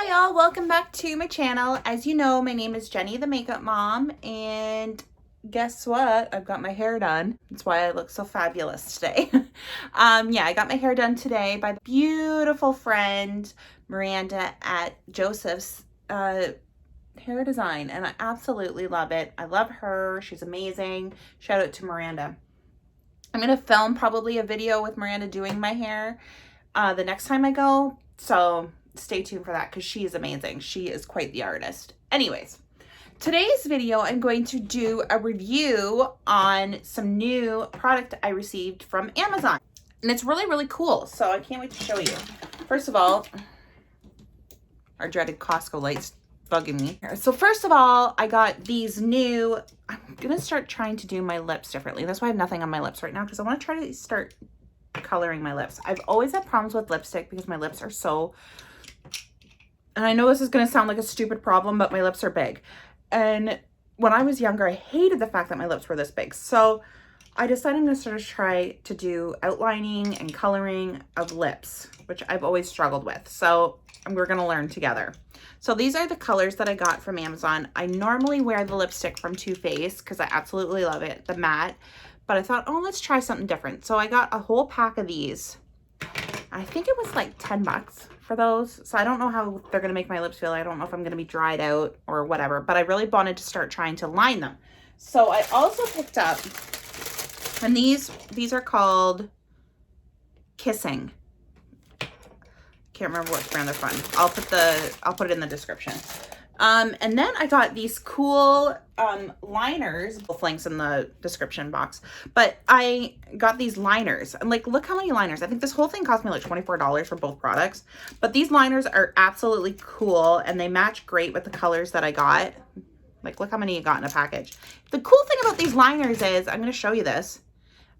Hi y'all, welcome back to my channel. As you know, my name is Jenny the Makeup Mom, and guess what? I've got my hair done. That's why I look so fabulous today. Yeah, I got my hair done today by the beautiful friend Miranda at Joseph's hair design, and I absolutely love it. I love her. She's amazing. Shout out to Miranda. I'm gonna film probably a video with Miranda doing my hair the next time I go, so stay tuned for that because she is amazing. She is quite the artist. Anyways, today's video I'm going to do a review on some new product I received from Amazon, and it's really cool, so I can't wait to show you. First of all, our dreaded Costco lights bugging me. So first of all, I got these new, I'm gonna start trying to do my lips differently. That's why I have nothing on my lips right now, because I want to try to start coloring my lips. I've always had problems with lipstick because my lips are so, and I know this is going to sound like a stupid problem, but my lips are big. And when I was younger, I hated the fact that my lips were this big. So I decided I'm going to sort of try to do outlining and coloring of lips, which I've always struggled with. So we're going to learn together. So these are the colors that I got from Amazon. I normally wear the lipstick from Too Faced because I absolutely love it, the matte. But I thought, oh, let's try something different. So I got a whole pack of these. I think it was like 10 bucks for those. So I don't know how they're going to make my lips feel. I don't know if I'm going to be dried out or whatever. But I really wanted to start trying to line them. So I also picked up, and these are called Kissing. Can't remember what brand they're from. I'll put it in the description. And then I got these cool liners, both links in the description box, but I got these liners, and like, look how many liners. I think this whole thing cost me like $24 for both products, but these liners are absolutely cool and they match great with the colors that I got. Like, look how many you got in a package. The cool thing about these liners is, I'm going to show you this,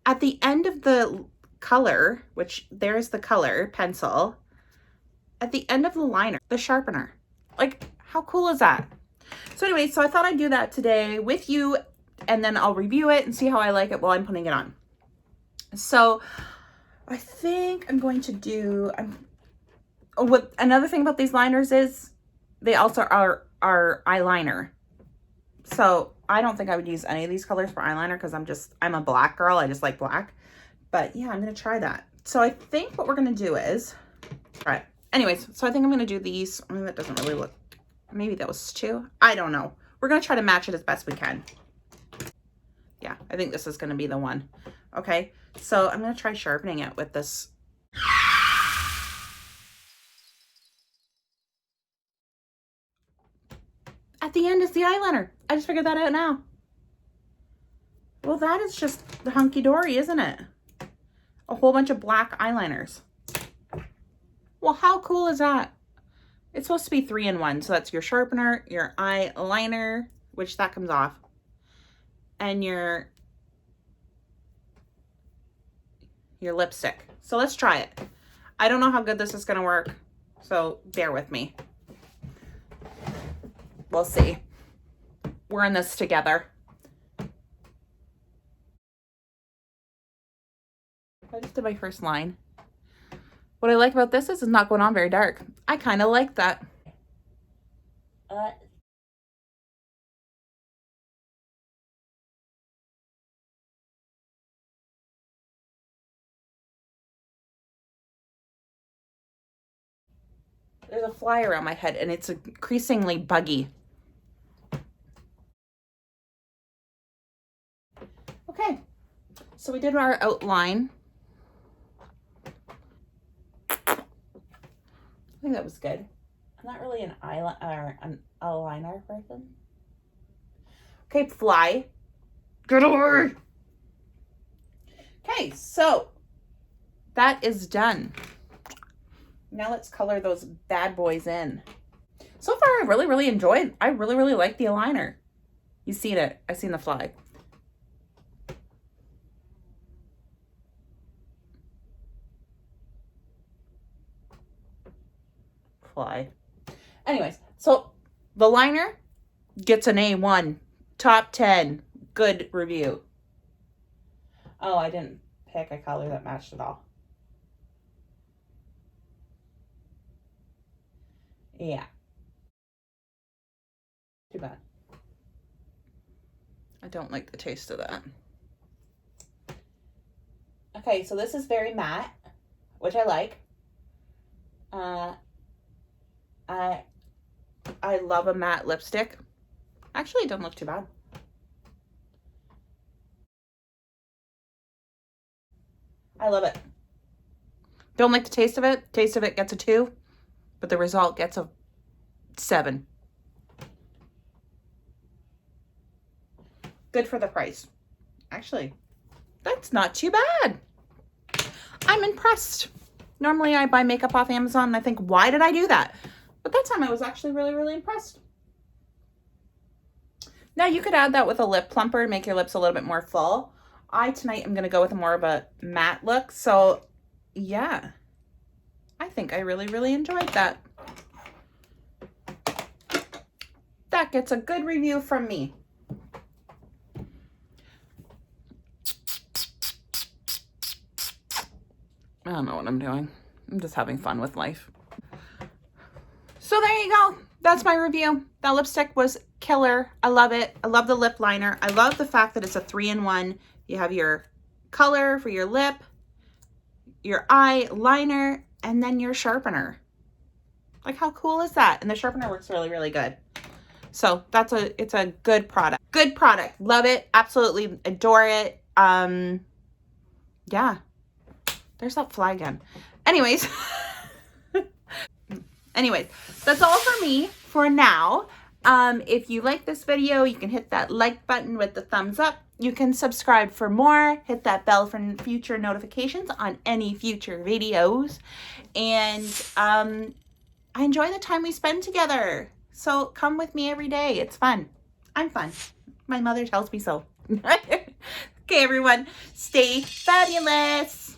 at the end of the color, which there's the color pencil, at the end of the liner, the sharpener. Like, how cool is that? So anyway, so I thought I'd do that today with you, and then I'll review it and see how I like it while I'm putting it on. So I think I'm going to do, what another thing about these liners is they also are eyeliner. So I don't think I would use any of these colors for eyeliner because I'm a black girl. I just like black. But yeah, I'm going to try that. So I think what we're going to do is, all right. Anyways, so I think I'm going to do these. I mean, that doesn't really look, maybe those two. I don't know. We're going to try to match it as best we can. Yeah, I think this is going to be the one. Okay, so I'm going to try sharpening it with this. At the end is the eyeliner. I just figured that out now. Well, that is just the hunky-dory, isn't it? A whole bunch of black eyeliners. Well, how cool is that? It's supposed to be 3-in-1. So that's your sharpener, your eyeliner, which that comes off, and your lipstick. So let's try it. I don't know how good this is going to work, so bear with me. We'll see. We're in this together. I just did my first line. What I like about this is it's not going on very dark. I kind of like that. There's a fly around my head and it's increasingly buggy. Okay, so we did our outline. I think that was good. I'm not really an eyeliner person. Okay, fly. Get away. Okay, so that is done. Now let's color those bad boys in. So far, I really enjoyed. I really like the eyeliner. You seen it? I seen the fly. Fly. Anyways, so the liner gets an A1, top 10, good review. Oh, I didn't pick a color that matched at all. Yeah, too bad. I don't like the taste of that. Okay, so this is very matte, which I like. I love a matte lipstick. Actually, it doesn't look too bad. I love it. Don't like the taste of it. Taste of it gets a 2, but the result gets a 7. Good for the price. Actually, that's not too bad. I'm impressed. Normally I buy makeup off Amazon and I think, why did I do that? But that time I was actually really, really impressed. Now you could add that with a lip plumper to make your lips a little bit more full. Tonight I'm going to go with more of a matte look. So yeah, I think I really, really enjoyed that. That gets a good review from me. I don't know what I'm doing. I'm just having fun with life. So there you go. That's my review. That lipstick was killer. I love it. I love the lip liner. I love the fact that it's a 3-in-1. You have your color for your lip, your eyeliner, and then your sharpener. Like, how cool is that? And the sharpener works really, really good. So it's a good product. Good product. Love it. Absolutely adore it. Yeah. There's that fly again. Anyways, that's all for me for now. If you like this video, you can hit that like button with the thumbs up. You can subscribe for more. Hit that bell for future notifications on any future videos. And I enjoy the time we spend together. So come with me every day. It's fun. I'm fun. My mother tells me so. Okay, everyone, stay fabulous.